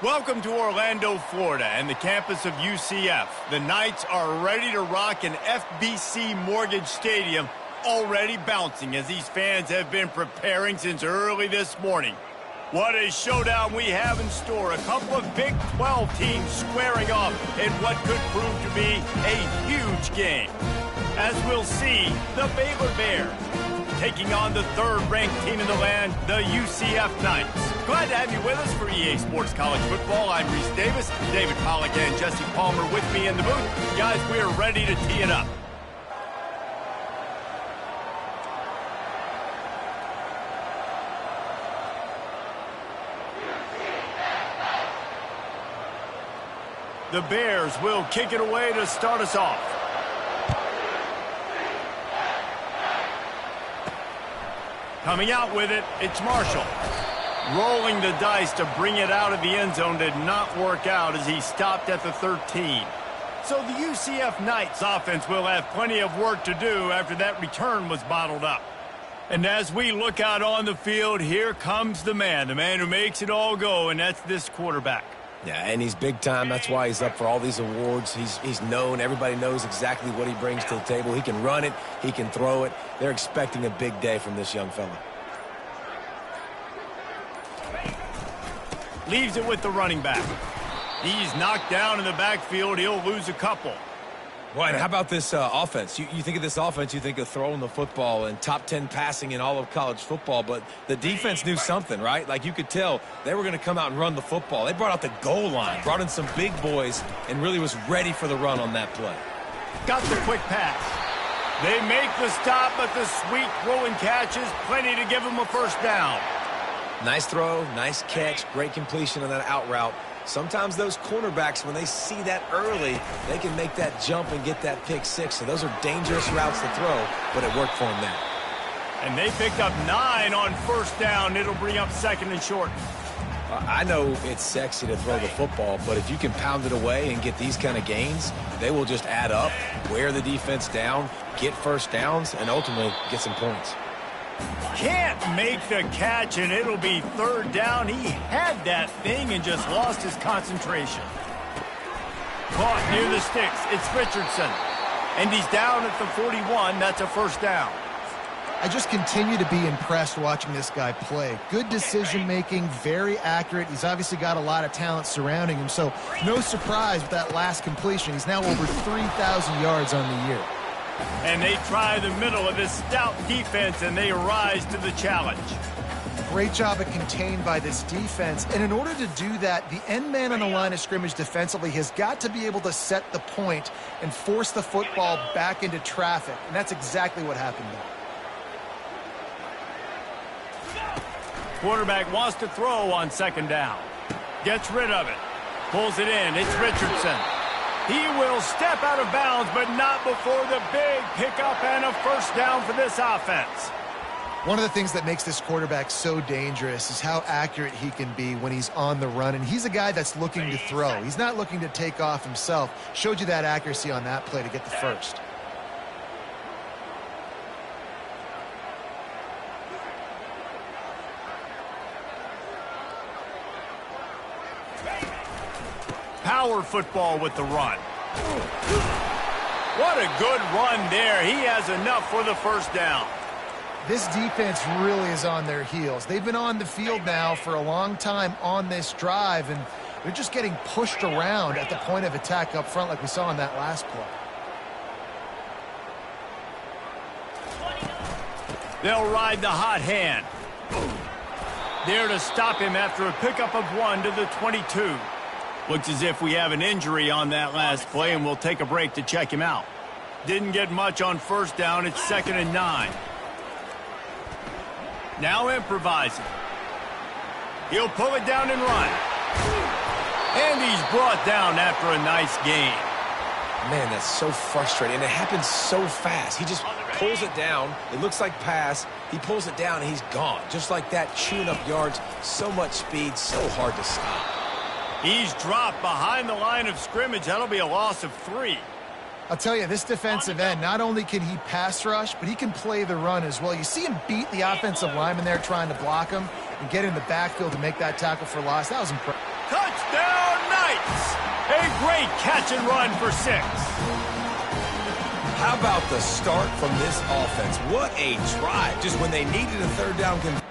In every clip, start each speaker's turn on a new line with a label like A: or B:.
A: Welcome to Orlando, Florida, and the campus of UCF. The Knights are ready to rock an FBC Mortgage Stadium, already bouncing as these fans have been preparing since early this morning. What a showdown we have in store. A couple of Big 12 teams squaring off in what could prove to be a huge game. As we'll see, the Baylor Bears taking on the third-ranked team in the land, the UCF Knights. Glad to have you with us for EA Sports College Football. I'm Reese Davis, David Pollack and Jesse Palmer with me in the booth. Guys, we are ready to tee it up. The Bears will kick it away to start us off. Coming out with it, it's Marshall. Rolling the dice to bring it out of the end zone did not work out as he stopped at the 13. So the UCF Knights offense will have plenty of work to do after that return was bottled up. And as we look out on the field, here comes the man who makes it all go, and that's this quarterback.
B: Yeah, and he's big time. That's why he's up for all these awards. He's known. Everybody knows exactly what he brings to the table. He can run it. He can throw it. They're expecting a big day from this young fella.
A: Leaves it with the running back. He's knocked down in the backfield. He'll lose a couple.
B: Well, and how about this offense? You think of this offense, you think of throwing the football and top 10 passing in all of college football, but the defense knew something, right? Like you could tell they were going to come out and run the football. They brought out the goal line, brought in some big boys, and really was ready for the run on that play.
A: Got the quick pass. They make the stop, but the sweet throw and catch is plenty to give them a first down.
B: Nice throw, nice catch, great completion on that out route. Sometimes those cornerbacks, when they see that early, they can make that jump and get that pick six. So those are dangerous routes to throw, but it worked for them there.
A: And they picked up 9 on first down. It'll bring up second and short.
B: I know it's sexy to throw the football, but if you can pound it away and get these kind of gains, they will just add up, wear the defense down, get first downs, and ultimately get some points.
A: Can't make the catch, and it'll be third down. He had that thing and just lost his concentration. Caught near the sticks. It's Richardson. And he's down at the 41. That's a first down.
C: I just continue to be impressed watching this guy play. Good decision-making, very accurate. He's obviously got a lot of talent surrounding him, so no surprise with that last completion. He's now over 3,000 yards on the year.
A: And they try the middle of this stout defense, and they rise to the challenge.
C: Great job of contained by this defense. And in order to do that, the end man on the line of scrimmage defensively has got to be able to set the point and force the football back into traffic. And that's exactly what happened there.
A: Quarterback wants to throw on second down. Gets rid of it. Pulls it in. It's Richardson. He will step out of bounds, but not before the big pickup and a first down for this offense.
C: One of the things that makes this quarterback so dangerous is how accurate he can be when he's on the run. And he's a guy that's looking to throw. He's not looking to take off himself. Showed you that accuracy on that play to get the first.
A: Power football with the run. What a good run there. He has enough for the first down.
C: This defense really is on their heels. They've been on the field now for a long time on this drive, and they're just getting pushed around at the point of attack up front like we saw in that last play.
A: They'll ride the hot hand. There to stop him after a pickup of 1 to the 22. Looks as if we have an injury on that last play, and we'll take a break to check him out. Didn't get much on first down. It's 2nd and 9. Now improvising. He'll pull it down and run. And he's brought down after a nice gain.
B: Man, that's so frustrating. And it happens so fast. He just pulls it down. It looks like pass. He pulls it down, and he's gone. Just like that, chewing up yards. So much speed, so hard to stop.
A: He's dropped behind the line of scrimmage. That'll be a loss of 3.
C: I'll tell you, this defensive end, not only can he pass rush, but he can play the run as well. You see him beat the offensive lineman there trying to block him and get in the backfield to make that tackle for loss. That was impressive.
A: Touchdown, Knights! A great catch and run for 6.
B: How about the start from this offense? What a drive, just when they needed a third down conversion.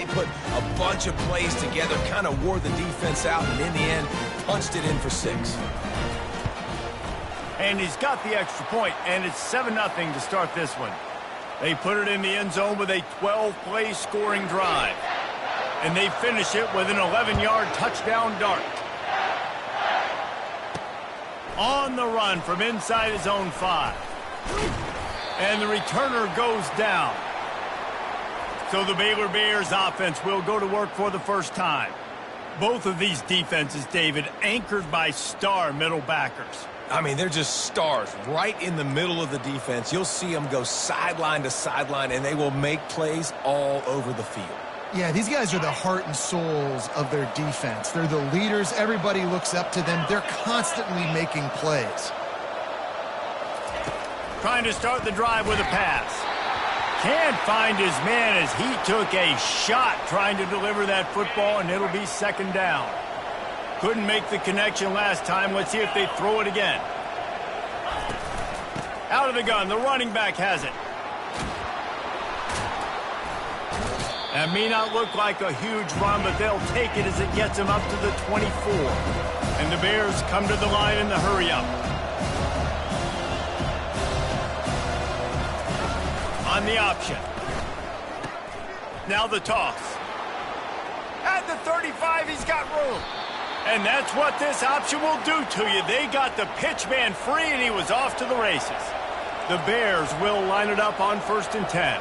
B: put a bunch of plays together, kind of wore the defense out, and in the end, punched it in for 6.
A: And he's got the extra point, and it's 7-0 to start this one. They put it in the end zone with a 12-play scoring drive. And they finish it with an 11-yard touchdown dart. On the run from inside his own 5. And the returner goes down. So the Baylor Bears offense will go to work for the first time. Both of these defenses, David, anchored by star middle backers.
B: I mean, they're just stars right in the middle of the defense. You'll see them go sideline to sideline, and they will make plays all over the field.
C: Yeah, these guys are the heart and souls of their defense. They're the leaders. Everybody looks up to them. They're constantly making plays.
A: Trying to start the drive with a pass. Can't find his man as he took a shot trying to deliver that football, and it'll be 2nd down. Couldn't make the connection last time. Let's see if they throw it again. Out of the gun. The running back has it. That may not look like a huge run, but they'll take it as it gets them up to the 24. And the Bears come to the line in the hurry-up. On the option. Now the toss. At the 35, he's got room. And that's what this option will do to you. They got the pitch man free, and he was off to the races. The Bears will line it up on 1st and 10.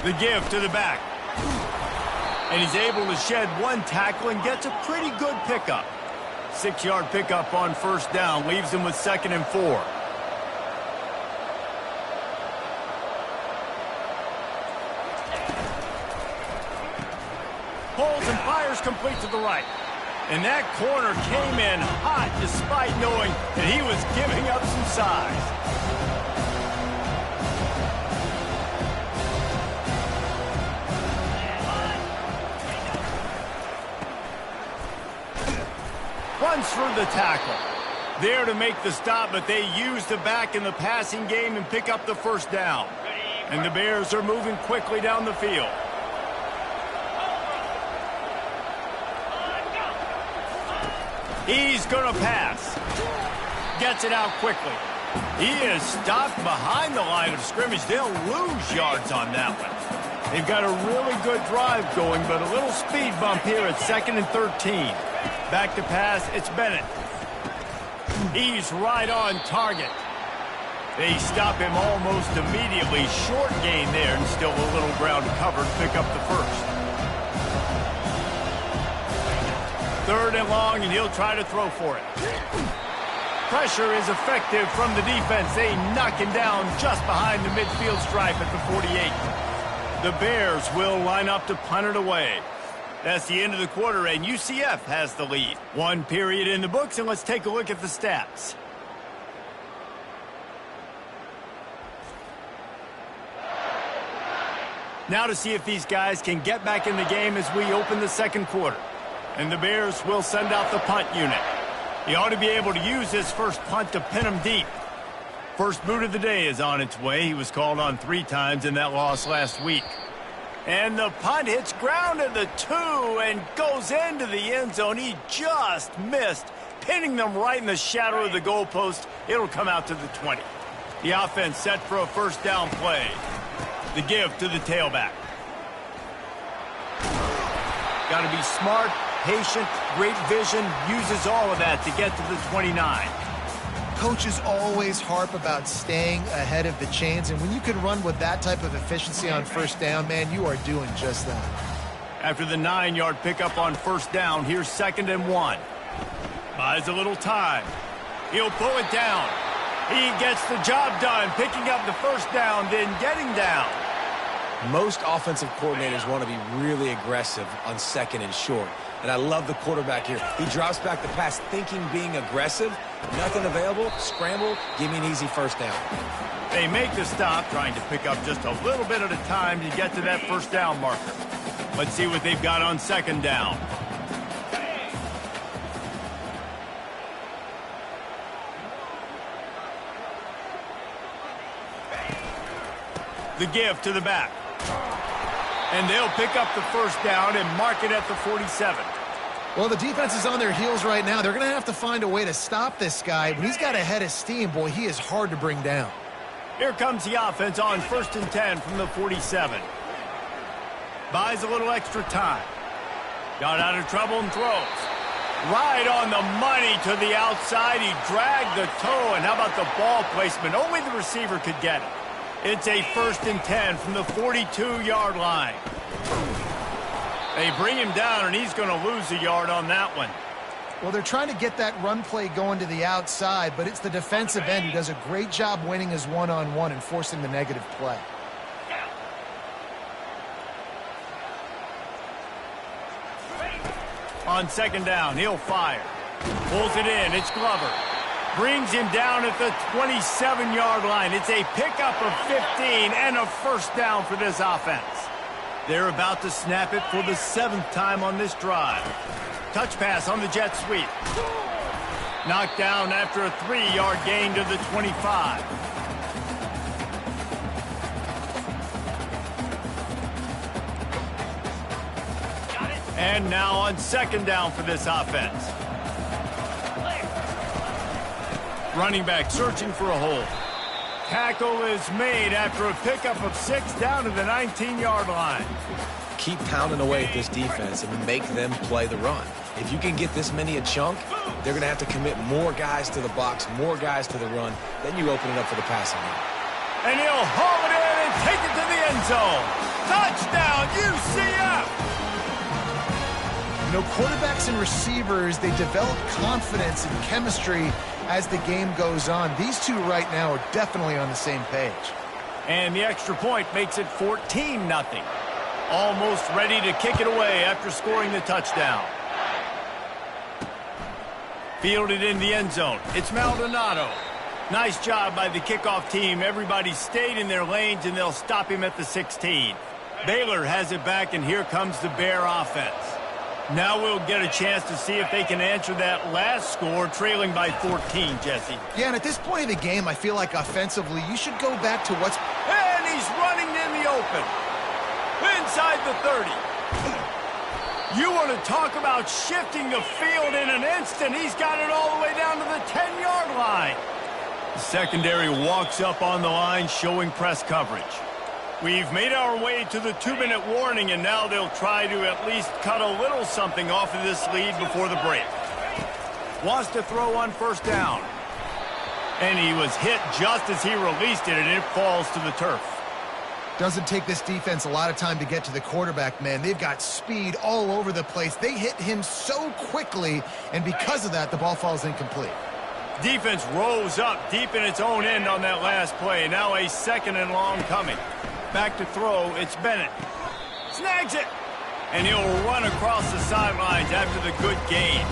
A: The give to the back. And he's able to shed one tackle and gets a pretty good pickup. 6-yard pickup on 1st down. Leaves him with 2nd and 4. Pulls and fires complete to the right. And that corner came in hot despite knowing that he was giving up some size. Runs through the tackle. There to make the stop, but they use the back in the passing game and pick up the 1st down. And the Bears are moving quickly down the field. He's going to pass. Gets it out quickly. He is stopped behind the line of scrimmage. They'll lose yards on that one. They've got a really good drive going, but a little speed bump here at 2nd and 13. Back to pass, it's Bennett. He's right on target. They stop him almost immediately. Short gain there, and still a little ground covered. Pick up the 1st. 3rd and long, and he'll try to throw for it. Pressure is effective from the defense. They knock him down just behind the midfield stripe at the 48. The Bears will line up to punt it away. That's the end of the quarter, and UCF has the lead. 1 period in the books, and let's take a look at the stats. Now to see if these guys can get back in the game as we open the 2nd quarter. And the Bears will send out the punt unit. He ought to be able to use his first punt to pin him deep. First boot of the day is on its way. He was called on 3 times in that loss last week. And the punt hits ground at the 2 and goes into the end zone. He just missed, pinning them right in the shadow of the goalpost. It'll come out to the 20. The offense set for a 1st down play. The give to the tailback. Got to be smart, patient, great vision, uses all of that to get to the 29.
C: Coaches always harp about staying ahead of the chains, and when you can run with that type of efficiency on 1st down, man, you are doing just that.
A: After the 9-yard pickup on 1st down, here's 2nd and 1. Buys a little time. He'll pull it down. He gets the job done, picking up the 1st down, then getting down.
B: Most offensive coordinators want to be really aggressive on 2nd and short. And I love the quarterback here. He drops back the pass thinking being aggressive. Nothing available. Scramble. Give me an easy 1st down.
A: They make the stop, trying to pick up just a little bit at a time to get to that 1st down marker. Let's see what they've got on 2nd down. The give to the back. And they'll pick up the first down and mark it at the 47.
C: Well, the defense is on their heels right now. They're going to have to find a way to stop this guy. When he's got a head of steam, boy, he is hard to bring down.
A: Here comes the offense on 1st and 10 from the 47. Buys a little extra time. Got out of trouble and throws. Right on the money to the outside. He dragged the toe, and how about the ball placement? Only the receiver could get it. It's a 1st and 10 from the 42-yard line. They bring him down, and he's going to lose a yard on that one.
C: Well, they're trying to get that run play going to the outside, but it's the defensive end who does a great job winning his one-on-one and forcing the negative play.
A: On 2nd down, he'll fire. Pulls it in. It's Glover. Brings him down at the 27-yard line. It's a pickup of 15 and a 1st down for this offense. They're about to snap it for the 7th time on this drive. Touch pass on the jet sweep. Knocked down after a 3-yard gain to the 25. And now on 2nd down for this offense. Running back searching for a hole. Tackle is made after a pickup of 6 down to the 19-yard line.
B: Keep pounding away at this defense and make them play the run. If you can get this many a chunk, they're going to have to commit more guys to the box, more guys to the run. Then you open it up for the passing game.
A: And he'll haul it in and take it to the end zone. Touchdown, UCF!
C: You know, quarterbacks and receivers, they develop confidence and chemistry as the game goes on. These two right now are definitely on the same page.
A: And the extra point makes it 14-0. Almost ready to kick it away after scoring the touchdown. Fielded in the end zone. It's Maldonado. Nice job by the kickoff team. Everybody stayed in their lanes, and they'll stop him at the 16. Baylor has it back, and here comes the Bear offense. Now we'll get a chance to see if they can answer that last score, trailing by 14, Jesse.
C: Yeah, and at this point of the game, I feel like offensively, you should go back to what's...
A: And he's running in the open. Inside the 30. You want to talk about shifting the field in an instant. He's got it all the way down to the 10-yard line. The secondary walks up on the line, showing press coverage. We've made our way to the 2-minute warning, and now they'll try to at least cut a little something off of this lead before the break. Wants to throw on 1st down. And he was hit just as he released it, and it falls to the turf.
C: Doesn't take this defense a lot of time to get to the quarterback, man. They've got speed all over the place. They hit him so quickly, and because of that, the ball falls incomplete.
A: Defense rose up deep in its own end on that last play. Now a 2nd and long coming. Back to throw, it's Bennett. Snags it! And he'll run across the sidelines after the good gain.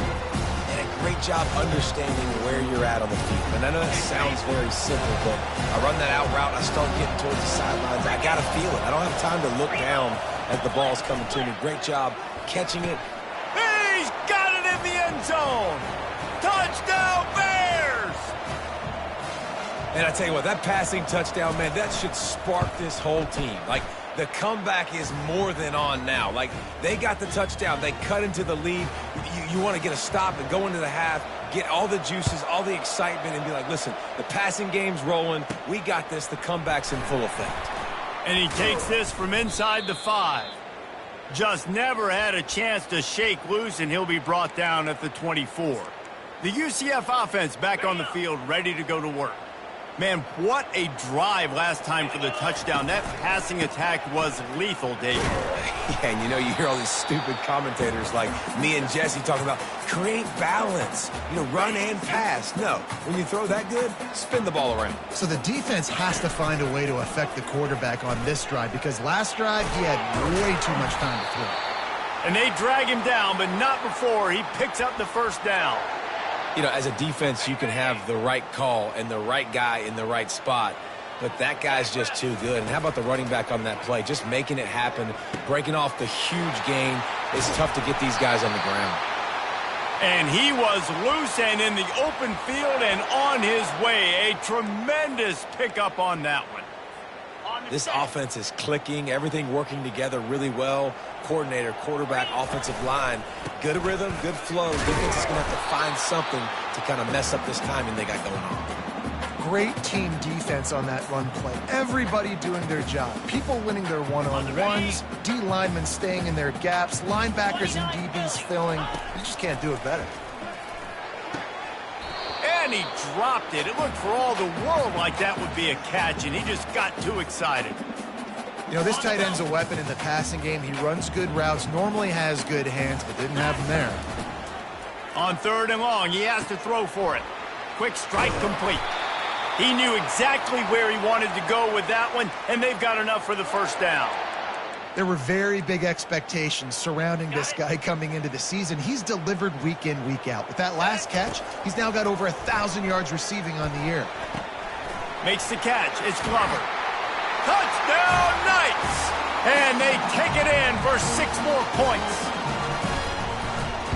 B: And a great job understanding where you're at on the field. And I know that sounds very simple, but I run that out route, I start getting towards the sidelines. I got to feel it. I don't have time to look down as the ball's coming to me. Great job catching it.
A: He's got it in the end zone! Touchdown, Bears!
B: And I tell you what, that passing touchdown, man, that should spark this whole team. Like, the comeback is more than on now. Like, they got the touchdown. They cut into the lead. You want to get a stop and go into the half, get all the juices, all the excitement, and be like, listen, the passing game's rolling. We got this. The comeback's in full effect.
A: And he takes this from inside the 5. Just never had a chance to shake loose, and he'll be brought down at the 24. The UCF offense back on the field, ready to go to work. Man, what a drive last time for the touchdown. That passing attack was lethal, David.
B: Yeah, and you know, you hear all these stupid commentators like me and Jesse talking about create balance, you know, run and pass. No, when you throw that good, spin the ball around.
C: So the defense has to find a way to affect the quarterback on this drive, because last drive he had way too much time to throw.
A: And they drag him down, but not before he picks up the 1st down.
B: You know, as a defense, you can have the right call and the right guy in the right spot, but that guy's just too good. And how about the running back on that play? Just making it happen, breaking off the huge gain. It's tough to get these guys on the ground.
A: And he was loose and in the open field and on his way. A tremendous pickup on that one.
B: This offense is clicking, everything working together really well. Coordinator, quarterback, offensive line, good rhythm, good flow. Defense is going to have to find something to kind of mess up this timing they got going on.
C: Great team defense on that run play. Everybody doing their job. People winning their one-on-ones, D linemen staying in their gaps, linebackers and DBs filling. You just can't do it better.
A: And he dropped it. It looked for all the world like that would be a catch, and he just got too excited.
C: You know, this tight end's a weapon in the passing game. He runs good routes, normally has good hands, but didn't have them there.
A: On 3rd and long, he has to throw for it. Quick strike complete. He knew exactly where he wanted to go with that one, and they've got enough for the first down.
C: There were very big expectations surrounding this guy coming into the season. He's delivered week in, week out. With that last catch, he's now got over 1,000 yards receiving on the year.
A: Makes the catch. It's Glover. Touchdown, Knights! And they take it in for 6 more points.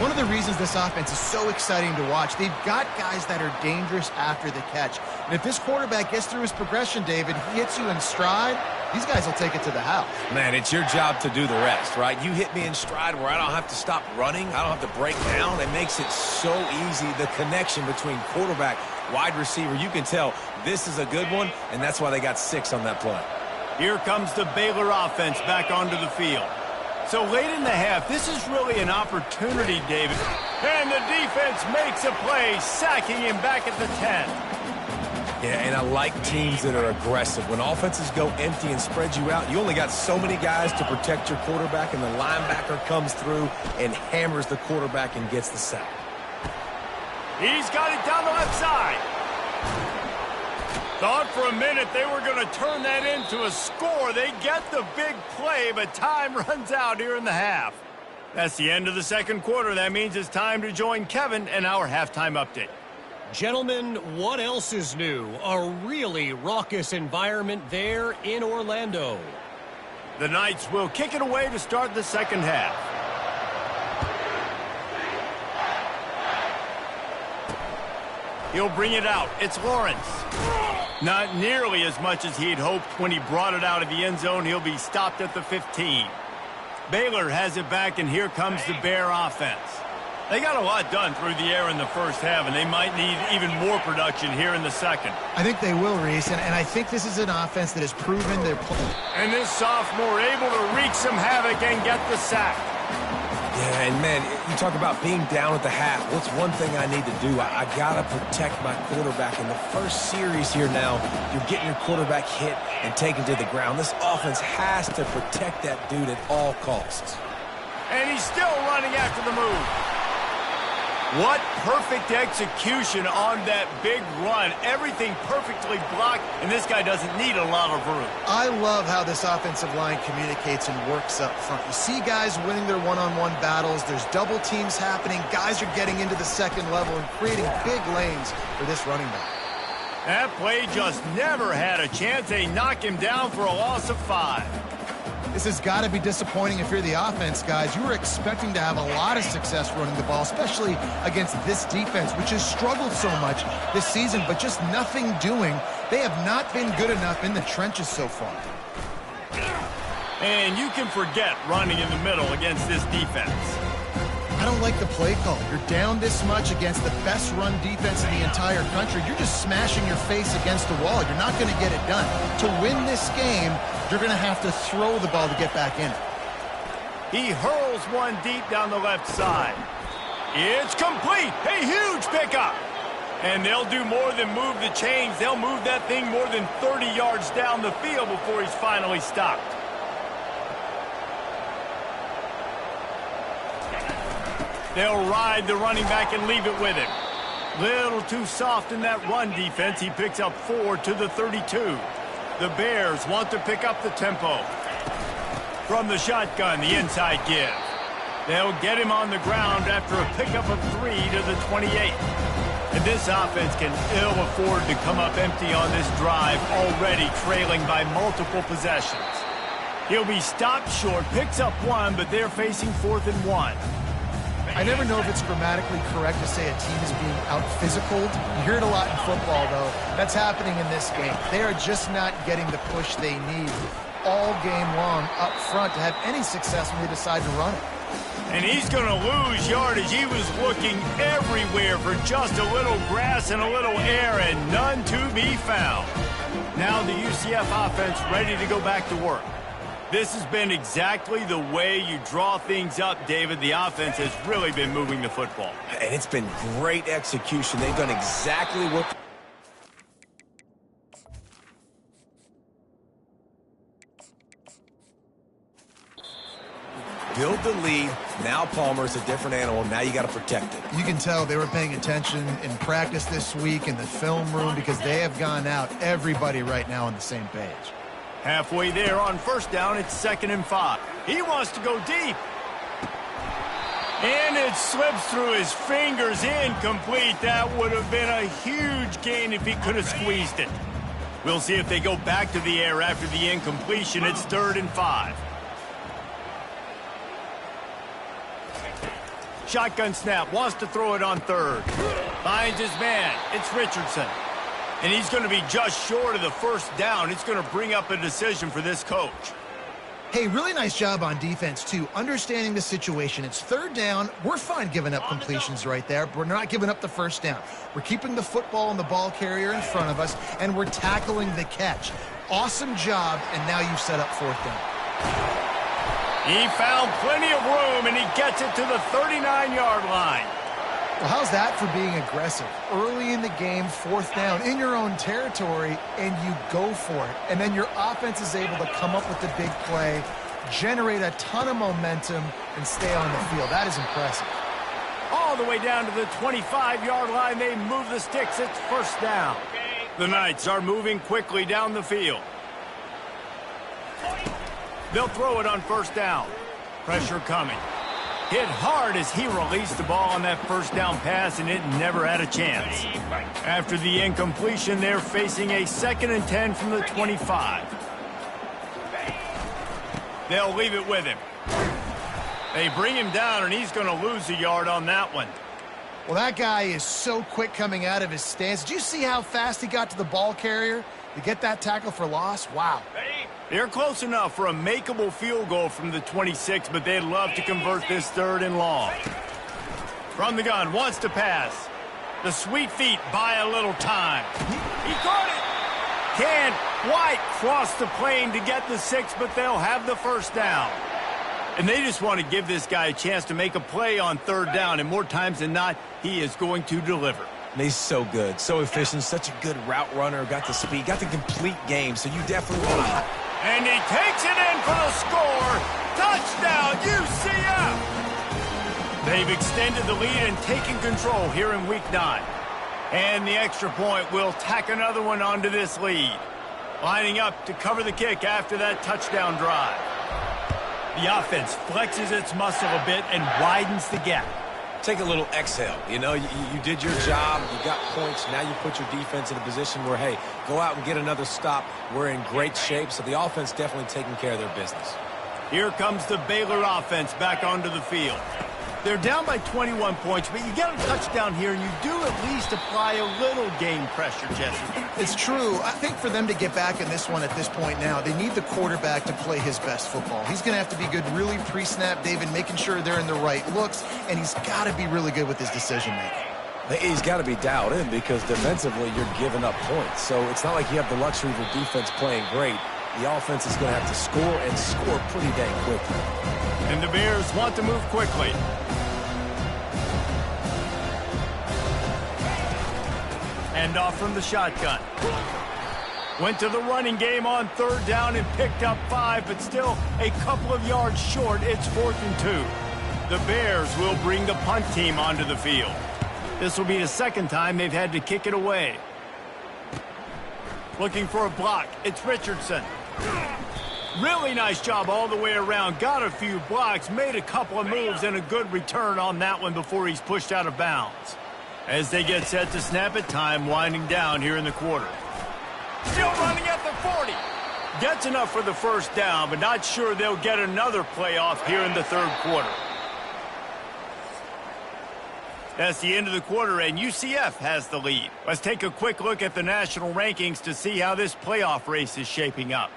C: One of the reasons this offense is so exciting to watch, they've got guys that are dangerous after the catch. And if this quarterback gets through his progression, David, he hits you in stride, these guys will take it to the house.
B: Man, it's your job to do the rest, right? You hit me in stride where I don't have to stop running. I don't have to break down. It makes it so easy, the connection between quarterback, wide receiver. You can tell this is a good one, and that's why they got 6 on that play.
A: Here comes the Baylor offense back onto the field. So late in the half, this is really an opportunity, David. And the defense makes a play, sacking him back at the 10.
B: Yeah, and I like teams that are aggressive. When offenses go empty and spread you out, you only got so many guys to protect your quarterback, and the linebacker comes through and hammers the quarterback and gets the sack.
A: He's got it down the left side. Thought for a minute they were going to turn that into a score. They get the big play, but time runs out here in the half. That's the end of the second quarter. That means it's time to join Kevin and our halftime update.
D: Gentlemen, what else is new? A really raucous environment there in Orlando.
A: The Knights will kick it away to start the second half. He'll bring it out. It's Lawrence. Not nearly as much as he'd hoped when he brought it out of the end zone. He'll be stopped at the 15. Baylor has it back, and here comes the Bear offense. They got a lot done through the air in the first half, and they might need even more production here in the second.
C: I think they will, Reese, and I think this is an offense that has proven their play.
A: And this sophomore able to wreak some havoc and get the sack.
B: Yeah, and man, you talk about being down at the half. What's one thing I need to do? I got to protect my quarterback. In the first series here now, you're getting your quarterback hit and taken to the ground. This offense has to protect that dude at all costs.
A: And he's still running after the move. What perfect execution on that big run. Everything perfectly blocked, and this guy doesn't need a lot of room.
C: I love how this offensive line communicates and works up front. You see guys winning their one-on-one battles. There's double teams happening. Guys are getting into the second level and creating big lanes for this running back.
A: That play just never had a chance. They knock him down for a loss of 5.
C: This has got to be disappointing if you're the offense, guys. You were expecting to have a lot of success running the ball, especially against this defense, which has struggled so much this season, but just nothing doing. They have not been good enough in the trenches so far.
A: And you can forget running in the middle against this defense.
C: I don't like the play call. You're down this much against the best run defense in the entire country. You're just smashing your face against the wall. You're not going to get it done. To win this game, you're going to have to throw the ball to get back in it.
A: He hurls one deep down the left side. It's complete. A huge pickup. And they'll do more than move the chains. They'll move that thing more than 30 yards down the field before he's finally stopped. They'll ride the running back and leave it with him. Little too soft in that run defense. He picks up 4 to the 32. The Bears want to pick up the tempo. From the shotgun, the inside give. They'll get him on the ground after a pickup of 3 to the 28. And this offense can ill afford to come up empty on this drive, already trailing by multiple possessions. He'll be stopped short, picks up 1, but they're facing 4th and 1.
C: I never know if it's grammatically correct to say a team is being out-physicaled. You hear it a lot in football, though. That's happening in this game. They are just not getting the push they need all game long up front to have any success when they decide to run it.
A: And he's going to lose yardage. He was looking everywhere for just a little grass and a little air, and none to be found. Now the UCF offense ready to go back to work. This has been exactly the way you draw things up, David. The offense has really been moving the football.
B: And it's been great execution. They've done exactly what... Build the lead. Now Palmer's a different animal. Now you got to protect it.
C: You can tell they were paying attention in practice this week in the film room because they have gone out, everybody right now on the same page.
A: Halfway there on first down, it's 2nd and 5. He wants to go deep. And it slips through his fingers, incomplete. That would have been a huge gain if he could have squeezed it. We'll see if they go back to the air after the incompletion. It's 3rd and 5. Shotgun snap, wants to throw it on 3rd. Finds his man, it's Richardson. And he's going to be just short of the first down. It's going to bring up a decision for this coach.
C: Hey, really nice job on defense, too. Understanding the situation. It's 3rd down. We're fine giving up completions right there, but we're not giving up the first down. We're keeping the football and the ball carrier in front of us, and we're tackling the catch. Awesome job, and now you've set up 4th down.
A: He found plenty of room, and he gets it to the 39-yard line.
C: Well, how's that for being aggressive? Early in the game, 4th down, in your own territory, and you go for it. And then your offense is able to come up with the big play, generate a ton of momentum, and stay on the field. That is impressive.
A: All the way down to the 25-yard line, they move the sticks. It's 1st down. The Knights are moving quickly down the field. They'll throw it on 1st down. Pressure coming. Hit hard as he released the ball on that 1st down pass, and it never had a chance. After the incompletion, they're facing a 2nd and 10 from the 25. They'll leave it with him. They bring him down, and he's going to lose a yard on that one.
C: Well, that guy is so quick coming out of his stance. Did you see how fast he got to the ball carrier to get that tackle for loss? Wow.
A: They're close enough for a makeable field goal from the 26, but they'd love to convert this 3rd and long. From the gun, wants to pass. The sweet feet buy a little time. He caught it. Can't quite cross the plane to get the 6, but they'll have the 1st down. And they just want to give this guy a chance to make a play on 3rd down, and more times than not, he is going to deliver.
B: And he's so good, so efficient, such a good route runner, got the speed, got the complete game, so you definitely want to...
A: And he takes it in for the score. Touchdown, UCF! They've extended the lead and taken control here in Week 9. And the extra point will tack another one onto this lead. Lining up to cover the kick after that touchdown drive. The offense flexes its muscle a bit and widens the gap.
B: Take a little exhale. You know, you did your job. You got points. Now you put your defense in a position where, hey, go out and get another stop. We're in great shape, so the offense definitely taking care of their business.
A: Here comes the Baylor offense back onto the field. They're down by 21 points, but you get a touchdown here, and you do at least apply a little game pressure, Jesse.
C: It's true. I think for them to get back in this one at this point now, they need the quarterback to play his best football. He's going to have to be good really pre-snap, David, making sure they're in the right looks, and he's got to be really good with his decision-making.
B: He's got to be dialed in because defensively you're giving up points. So it's not like you have the luxury of your defense playing great. The offense is going to have to score and score pretty dang quickly.
A: And the Bears want to move quickly. Hand off from the shotgun. Went to the running game on 3rd down and picked up 5, but still a couple of yards short. It's 4th and 2. The Bears will bring the punt team onto the field. This will be the 2nd time they've had to kick it away. Looking for a block. It's Richardson. Really nice job all the way around. Got a few blocks, made a couple of moves, and a good return on that one before he's pushed out of bounds. As they get set to snap it, time winding down here in the quarter. Still running at the 40. Gets enough for the 1st down, but not sure they'll get another play off here in the 3rd quarter. That's the end of the quarter, and UCF has the lead. Let's take a quick look at the national rankings to see how this playoff race is shaping up.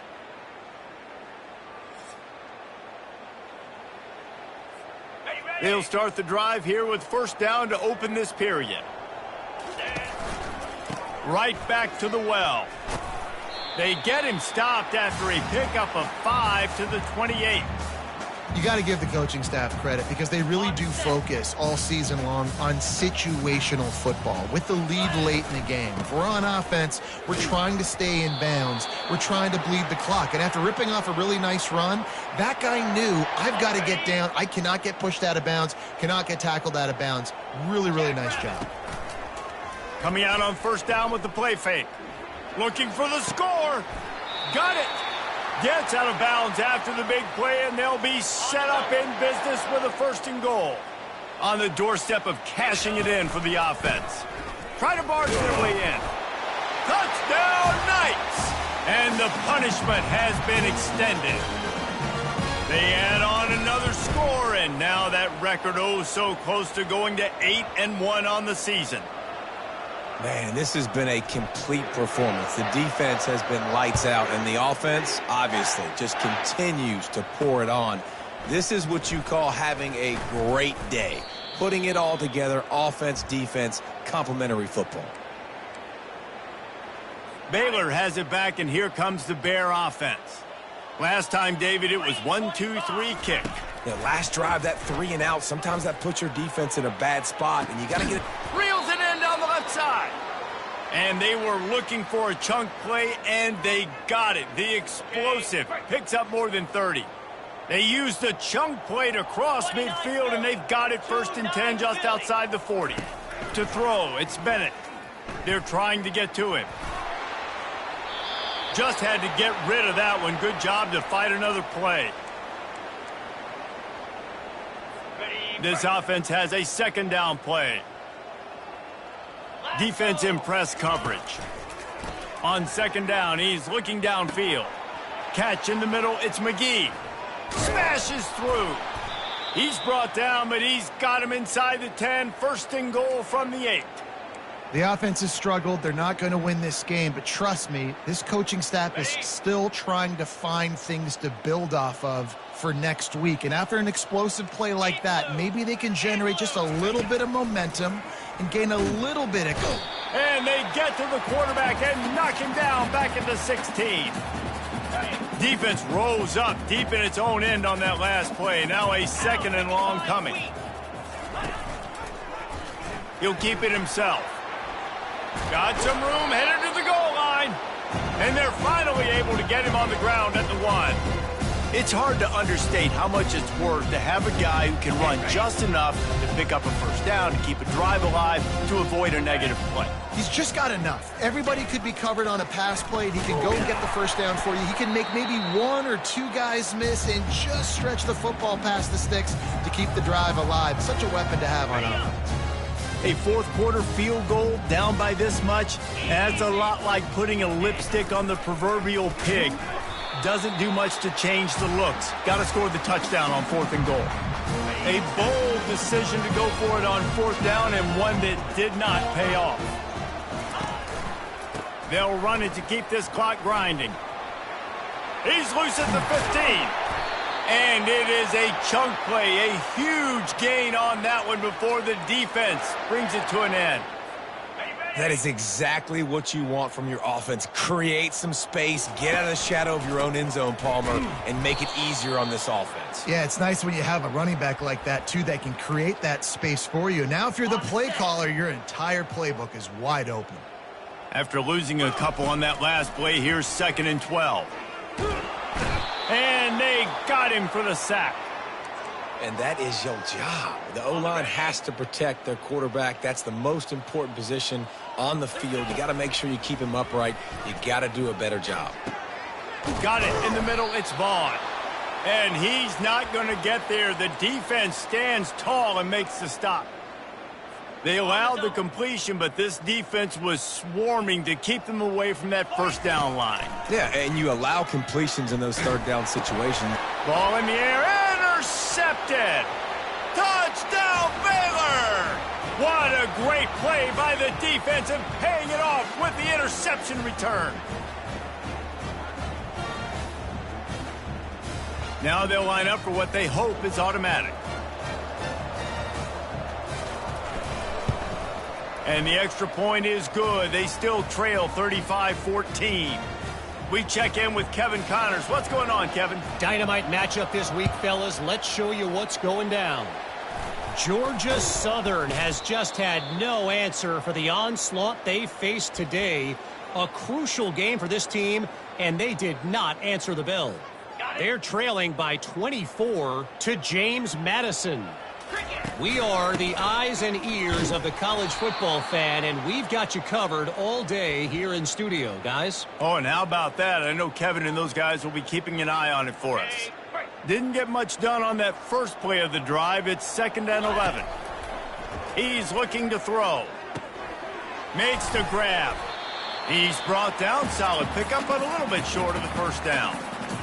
A: They'll start the drive here with first down to open this period. Right back to the well. They get him stopped after a pickup of 5 to the 28.
C: You got to give the coaching staff credit because they really do focus all season long on situational football with the lead late in the game. If we're on offense, we're trying to stay in bounds. We're trying to bleed the clock. And after ripping off a really nice run, that guy knew, I've got to get down. I cannot get pushed out of bounds, cannot get tackled out of bounds. Really, really nice job.
A: Coming out on first down with the play fake. Looking for the score. Got it. Gets out of bounds after the big play, and they'll be set up in business with a first and goal. On the doorstep of cashing it in for the offense. Try to barge their way in. Touchdown, Knights! And the punishment has been extended. They add on another score, and now that record so close to going to 8-1 on the season.
B: Man, this has been a complete performance. The defense has been lights out, and the offense, obviously, just continues to pour it on. This is what you call having a great day. Putting it all together, offense, defense, complementary football.
A: Baylor has it back, and here comes the Bear offense. Last time, David, it was 1-2-3 kick.
B: Yeah, last drive, that 3 and out, sometimes that puts your defense in a bad spot, and you got to get it.
A: Reels it in down the left side. And they were looking for a chunk play, and they got it. The explosive picks up more than 30. They used the chunk play to cross midfield, and they've got it 1st and 10 just outside the 40. To throw, it's Bennett. They're trying to get to him. Just had to get rid of that one. Good job to fight another play. This offense has a second down play. Defense in press coverage. On second down, he's looking downfield. Catch in the middle, it's McGee. Smashes through. He's brought down, but he's got him inside the 10. 1st and goal from the 8.
C: The offense has struggled. They're not going to win this game, but trust me, this coaching staff is still trying to find things to build off of for next week. And after an explosive play like that, maybe they can generate just a little bit of momentum and gain a little bit of goal.
A: And they get to the quarterback and knock him down back at the 16. Defense rose up deep in its own end on that last play. Now a 2nd and long coming. He'll keep it himself. Got some room, headed to the goal line. And they're finally able to get him on the ground at the 1. It's hard to understate how much it's worth to have a guy who can run just enough to pick up a first down, to keep a drive alive, to avoid a negative play.
C: He's just got enough. Everybody could be covered on a pass play, and he can go and get the first down for you. He can make maybe 1 or 2 guys miss and just stretch the football past the sticks to keep the drive alive. Such a weapon to have on offense.
A: A 4th quarter field goal down by this much, that's a lot like putting a lipstick on the proverbial pig. Doesn't do much to change the looks. Got to score the touchdown on 4th and goal. A bold decision to go for it on 4th down, and one that did not pay off. They'll run it to keep this clock grinding. He's loose at the 15. And it is a chunk play, a huge gain on that one before the defense brings it to an end.
B: That is exactly what you want from your offense. Create some space, get out of the shadow of your own end zone, Palmer, and make it easier on this offense.
C: Yeah, it's nice when you have a running back like that, too, that can create that space for you. Now, if you're the play caller, your entire playbook is wide open.
A: After losing a couple on that last play, here's 2nd and 12. And they got him for the sack.
B: And that is your job. The O-line has to protect their quarterback. That's the most important position on the field. You got to make sure you keep him upright. You got to do a better job.
A: Got it in the middle. It's Vaughn. And he's not going to get there. The defense stands tall and makes the stop. They allowed the completion, but this defense was swarming to keep them away from that first down line.
B: Yeah, and you allow completions in those 3rd down situations.
A: Ball in the air, intercepted. Touchdown, Baylor! Great play by the defense and paying it off with the interception return. Now they'll line up for what they hope is automatic. And the extra point is good. They still trail 35-14. We check in with Kevin Connors. What's going on, Kevin?
D: Dynamite matchup this week, fellas. Let's show you what's going down. Georgia Southern has just had no answer for the onslaught they faced today. A crucial game for this team, and they did not answer the bell. They're trailing by 24 to James Madison. We are the eyes and ears of the college football fan, and we've got you covered all day here in studio, guys.
A: Oh, and how about that? I know Kevin and those guys will be keeping an eye on it for us. Didn't get much done on that first play of the drive. It's 2nd and 11. He's looking to throw. Makes the grab. He's brought down. Solid pickup, but a little bit short of the first down.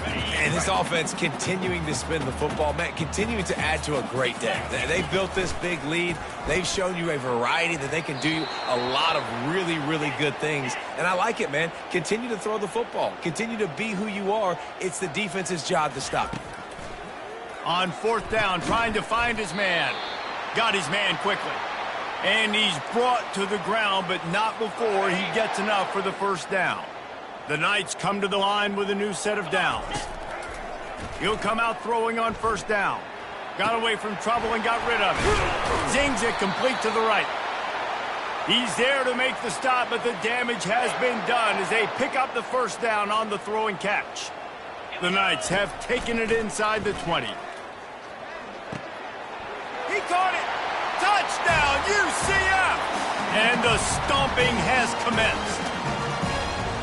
B: And this offense continuing to spin the football, man, continuing to add to a great day. They built this big lead. They've shown you a variety that they can do a lot of really, really good things. And I like it, man. Continue to throw the football. Continue to be who you are. It's the defense's job to stop you.
A: On 4th down, trying to find his man. Got his man quickly. And he's brought to the ground, but not before he gets enough for the first down. The Knights come to the line with a new set of downs. He'll come out throwing on 1st down. Got away from trouble and got rid of it. Zings it complete to the right. He's there to make the stop, but the damage has been done as they pick up the 1st down on the throw and catch. The Knights have taken it inside the 20. He caught it. Touchdown, UCF! And the stomping has commenced.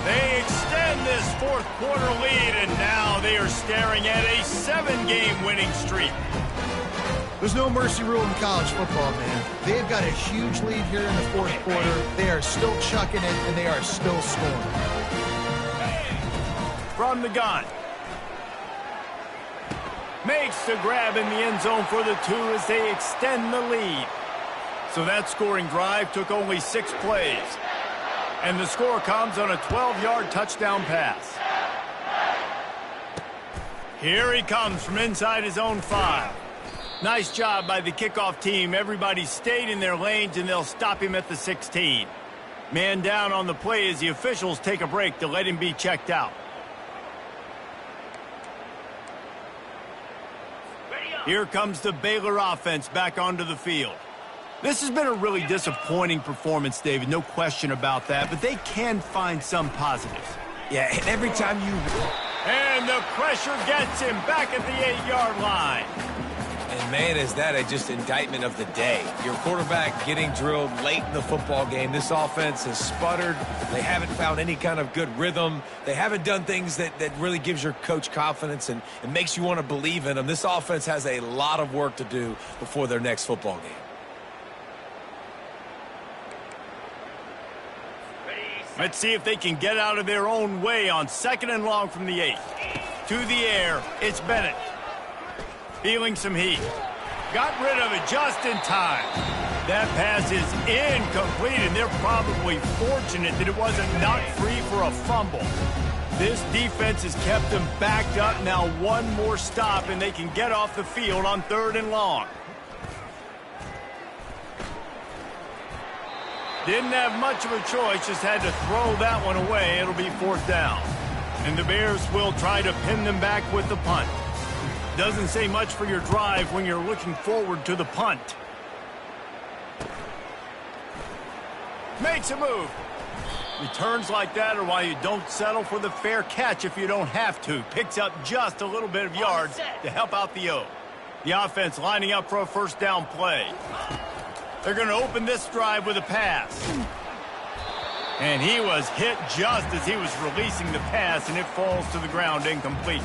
A: They extend this 4th quarter lead, and now they are staring at a 7-game winning streak.
C: There's no mercy rule in college football, man. They've got a huge lead here in the 4th quarter. They are still chucking it, and they are still scoring.
A: From the gun. Makes the grab in the end zone for the 2 as they extend the lead. So that scoring drive took only 6 plays. And the score comes on a 12-yard touchdown pass. Here he comes from inside his own 5. Nice job by the kickoff team. Everybody stayed in their lanes, and they'll stop him at the 16. Man down on the play as the officials take a break to let him be checked out. Here comes the Baylor offense back onto the field. This has been a really disappointing performance, David, no question about that, but they can find some positives.
B: Yeah, and every time you...
A: And the pressure gets him back at the 8-yard line.
B: And, man, is that just indictment of the day. Your quarterback getting drilled late in the football game. This offense has sputtered. They haven't found any kind of good rhythm. They haven't done things that really gives your coach confidence and makes you want to believe in them. This offense has a lot of work to do before their next football game.
A: Let's see if they can get out of their own way on 2nd and long from the 8. To the air, it's Bennett. Feeling some heat. Got rid of it just in time. That pass is incomplete, and they're probably fortunate that it wasn't knocked free for a fumble. This defense has kept them backed up. Now one more stop, and they can get off the field on 3rd and long. Didn't have much of a choice, just had to throw that one away. It'll be 4th down. And the Bears will try to pin them back with the punt. Doesn't say much for your drive when you're looking forward to the punt. Makes a move. Returns like that are why you don't settle for the fair catch if you don't have to. Picks up just a little bit of yards to help out the O. The offense lining up for a 1st down play. They're going to open this drive with a pass. And he was hit just as he was releasing the pass, and it falls to the ground incomplete.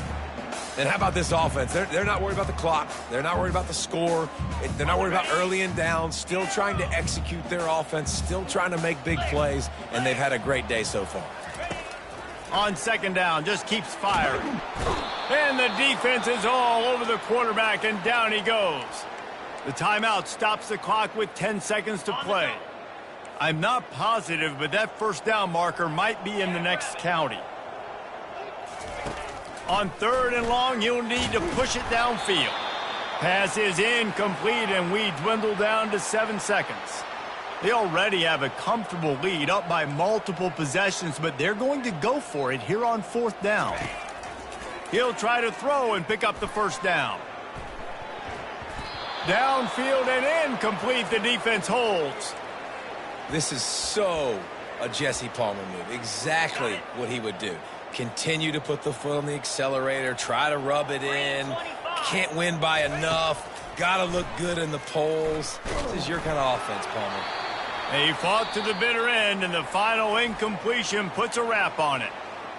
B: And how about this offense? They're not worried about the clock. They're not worried about the score. They're not worried about early and down. Still trying to execute their offense. Still trying to make big plays. And they've had a great day so far.
A: On 2nd down, just keeps firing. And the defense is all over the quarterback, and down he goes. The timeout stops the clock with 10 seconds to play. I'm not positive, but that first down marker might be in the next county. On 3rd and long, he'll need to push it downfield. Pass is incomplete, and we dwindle down to 7 seconds. They already have a comfortable lead, up by multiple possessions, but they're going to go for it here on 4th down. He'll try to throw and pick up the first down. Downfield and incomplete. The defense holds.
B: This is so a Jesse Palmer move. Exactly what he would do. Continue to put the foot on the accelerator, try to rub it in. Can't win by enough. Got to look good in the polls. This is your kind of offense, Palmer.
A: He fought to the bitter end, and the final incompletion puts a wrap on it.